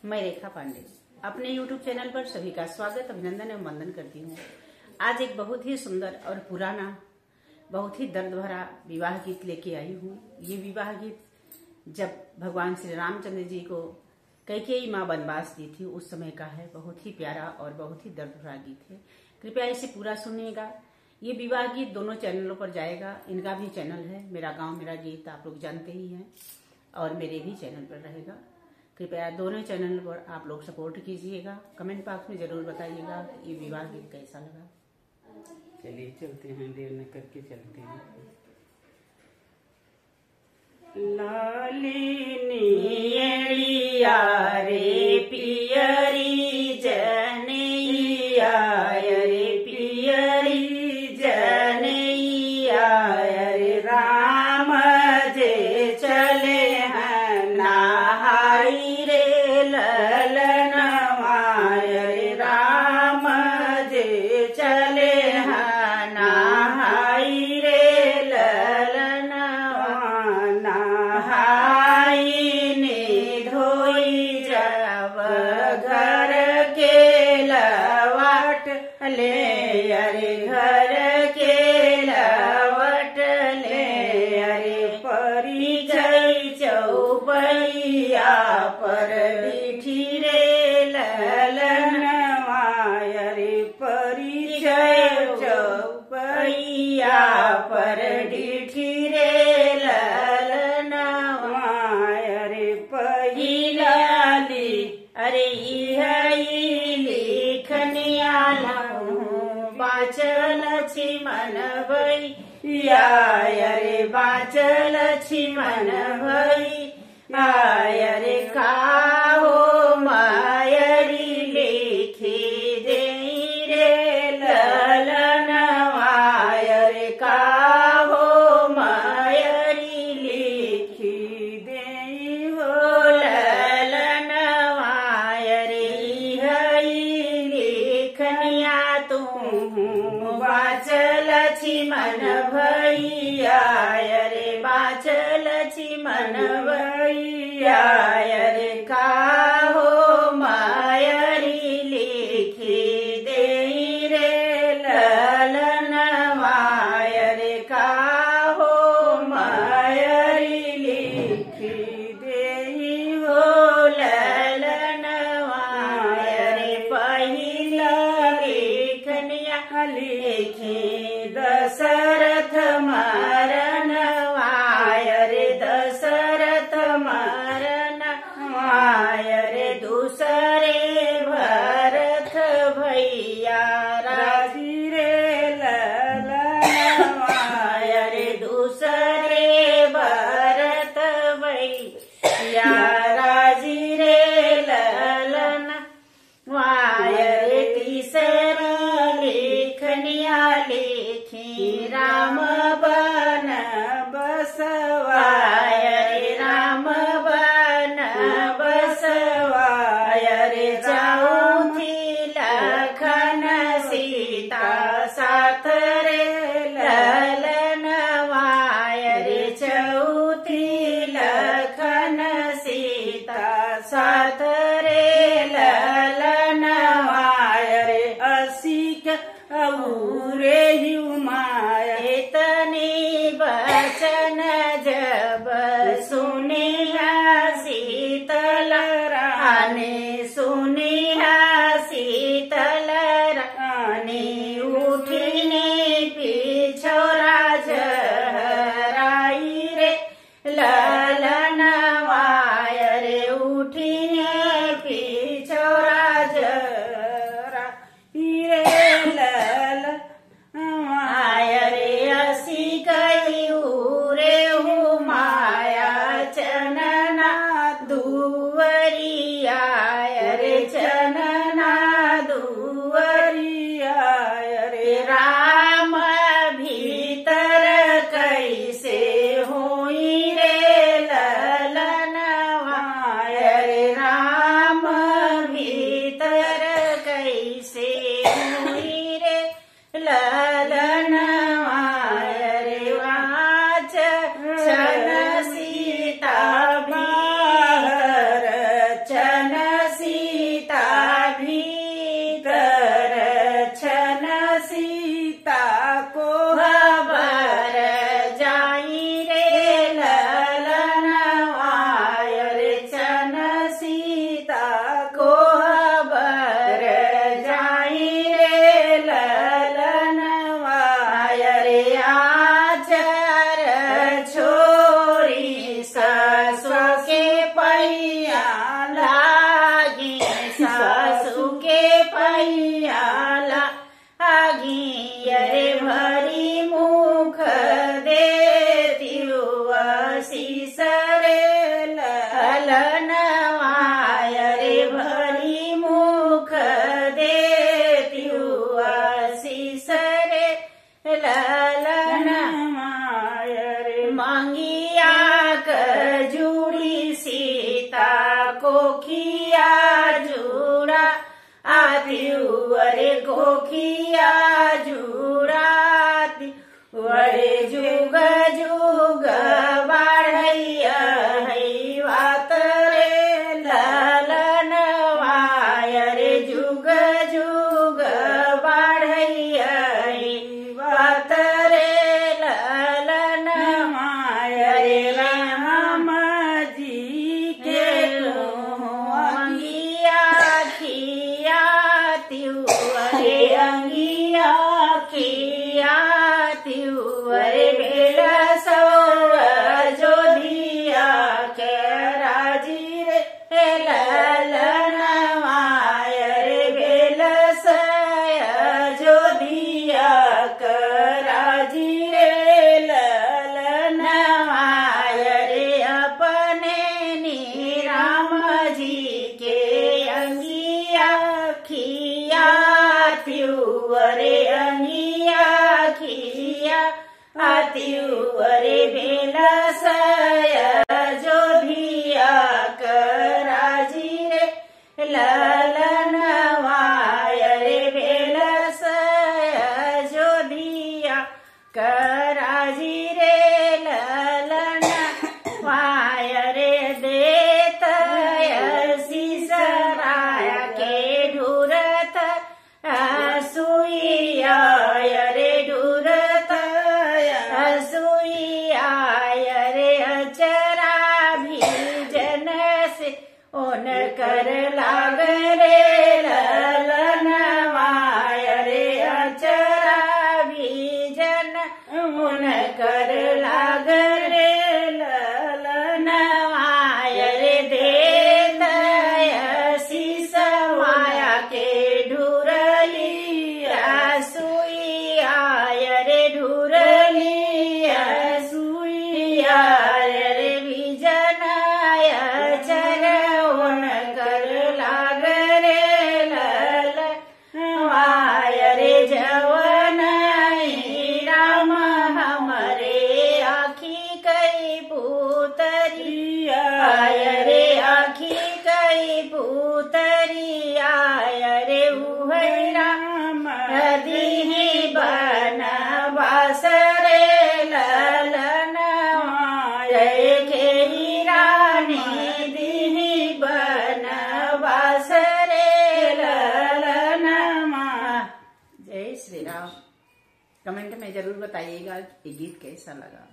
मैं रेखा पांडे अपने YouTube channel पर सभी का स्वागत, अभिनंदन एवं वंदन करती हूँ। आज एक बहुत ही सुंदर और पुराना, बहुत ही दर्द भरा विवाह गीत लेके आई हूँ। ये विवाह गीत जब भगवान श्री रामचंद्र जी को कैकेयी माँ वनवास दी थी उस समय का है। बहुत ही प्यारा और बहुत ही दर्द भरा गीत है। कृपया इसे पूरा सुनिएगा। ये विवाह गीत दोनों चैनलों पर जाएगा। इनका भी चैनल है, मेरा गांव मेरा गीत, आप लोग जानते ही हैं, और मेरे भी चैनल पर रहेगा। कृपया दोनों चैनल पर आप लोग सपोर्ट कीजिएगा। कमेंट बॉक्स में जरूर बताइएगा ये विवाह गीत कैसा लगा। चलिए चलते हैं, देर न करके चलते हैं। लालिनिया रे पियरी जनैया रे पियरी जनैया रे राम जे चले हैं नहाई रे ललनवा रे राम जे चले हैं नहाई रे ललनवा नहाई ने धोई जब घर के लवाट ले अरे घर के लवट ले अरे परिचय चौपैया पर बिठी रे ललनवा रे परिचय चौपैया पर डिठी रे ललनवा रे पहिलाली अरे लिखनिया बाचल छी मन भैया रे बाचल छी मन भैया रे काहो मायरी लिखी दे रे ललनवा रे काहो मायरी लिखी दे हो ललनवा रे लिखनिया तुम बाचल छी मन भैया रे बाचल छी मन भैया रे काहो मायरी लिखी दे रे ललनवा रे काहो मायरी लिखी दे हो ललनवा रे पहिला लेखनिया लिखी दशरथ मरनवा रे दशरथ मरनवा रे दूसरे भरत भैया राजी रे ललनवा रे दूसरे भरत भैया राजी रे ललनवा रे तीसरा लेखनिया लिखी राम बन बसवाय रे राम बन बसवाय रे चौथी लखन सीता साथ रे ललनवा रे चौथी लखन सीता साथ रे ललनवा रे असिक औरे माया तनी बचन जब सुनिया शीतल रानी सुनिया शीतल रानी उठिने पिछोरा जहराई रे ललनवा रे उठिने पिछोरा जहराई रे लल रे असी कयू रे हूँ माया चनना दुवरिया कोखिया जुड़ा अरे कोखिया जुड़ाती वरे जुग जुग बाढ़ैया है बात रे ललन वायरे जुग जुग बाढ़ैया है बात रे ललन वायरे राम जी के अंगिया खिया तिवरे अंगिया खिया तिवरे बेला सो जो दिया के राजी रे ललन वायरे बेला जो दिया के राजी रे ललन वायरे अपने नी राम जी के अंगिया खिया तिवरे अंगिया खिया तिवरे बेला जो धिया कराजी रे ललन वायरे बेला जो धिया कराजी रे ललन वायरे देत सीसराया के ढूरत सुइया रे ढूरत सुइया रे अचरा भी जन से ओन कर लाग रे ललन वायरे अचरा भी जन ओन कर लाग रे ललन वायरे देत शीस माया के ढूरली सुइया रे ढूरली सुइया रे विजनाय चरवन कर लाग रे लल वायरे जवन राम हमरे आखी कई पुतरी रे आखी कई पुतरी रे उहै राम दीहि बन बास रे ललन रे खेरी रानी दीहि बन बास रे ललन। जय श्री राम। कमेंट में जरूर बताइएगा ये गीत कैसा लगा।